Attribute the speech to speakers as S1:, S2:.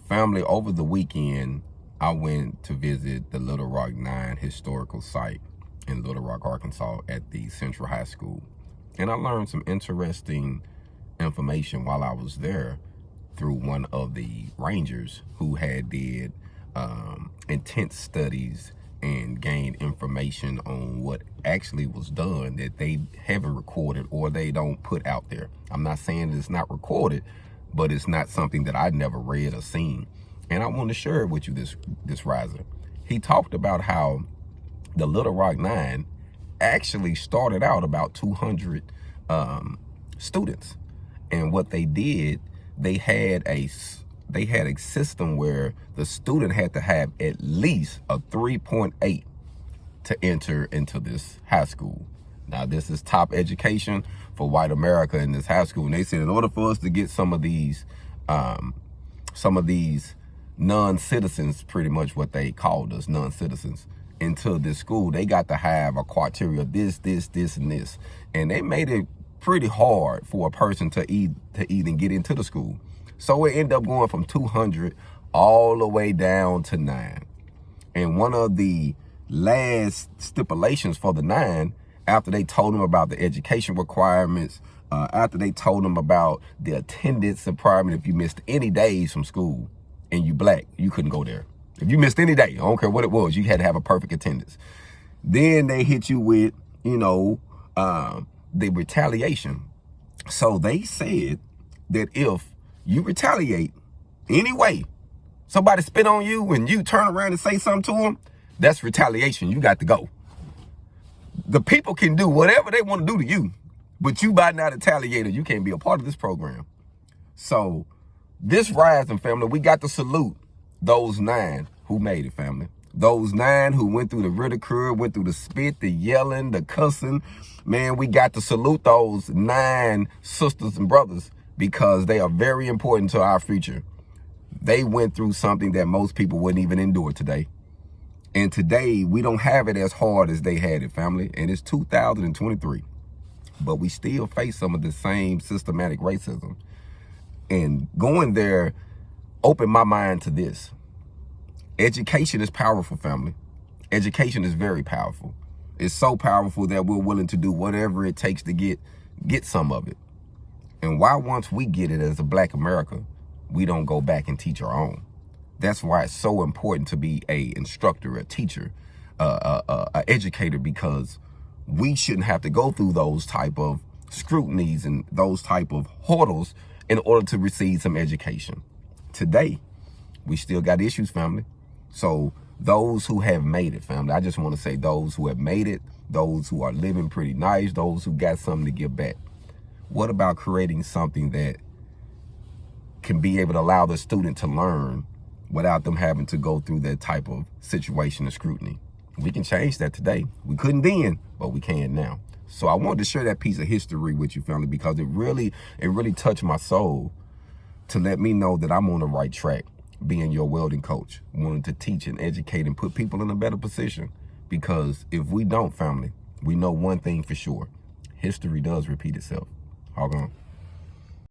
S1: Family, over the weekend, I went to visit the Little Rock 9 historical site in Little Rock, Arkansas at the Central High School. And I learned some interesting information while I was there through one of the rangers who had did intense studies and gained information on what actually was done that they haven't recorded or they don't put out there. I'm not saying it's not recorded, but it's not something that I never read or seen. And I want to share it with you, this riser. He talked about how the Little Rock 9 actually started out about 200 students. And what they did, they had a system where the student had to have at least a 3.8 to enter into this high school. Now, this is top education for white America in this high school. And they said in order for us to get some of these non-citizens, pretty much what they called us, non-citizens, into this school, they got to have a criteria of this, and this. And they made it pretty hard for a person to even get into the school. So it ended up going from 200 all the way down to 9. And one of the last stipulations for the 9, after they told them about the education requirements, after they told them about the attendance requirement, if you missed any days from school and you black, you couldn't go there. If you missed any day, I don't care what it was, you had to have a perfect attendance. Then they hit you with, the retaliation. So they said that if you retaliate anyway, somebody spit on you and you turn around and say something to them, that's retaliation. You got to go. The people can do whatever they want to do to you, but you by not retaliating, you can't be a part of this program. So this rising family, we got to salute those 9 who made it, family. Those 9 who went through the ridicule, went through the spit, the yelling, the cussing. Man, we got to salute those 9 sisters and brothers because they are very important to our future. They went through something that most people wouldn't even endure today. And today, we don't have it as hard as they had it, family. And it's 2023. But we still face some of the same systematic racism. And going there opened my mind to this. Education is powerful, family. Education is very powerful. It's so powerful that we're willing to do whatever it takes to get some of it. And why once we get it as a black America, we don't go back and teach our own? That's why it's so important to be a instructor, a teacher, a educator, because we shouldn't have to go through those type of scrutinies and those type of hurdles in order to receive some education. Today, we still got issues, family. So those who have made it, family, I just want to say those who have made it, those who are living pretty nice, those who got something to give back. What about creating something that can be able to allow the student to learn without them having to go through that type of situation of scrutiny? We can change that today. We couldn't then, but we can now. So I wanted to share that piece of history with you, family, because it really touched my soul to let me know that I'm on the right track, being your welding coach, wanting to teach and educate and put people in a better position. Because if we don't, family, we know one thing for sure: history does repeat itself. Hold on.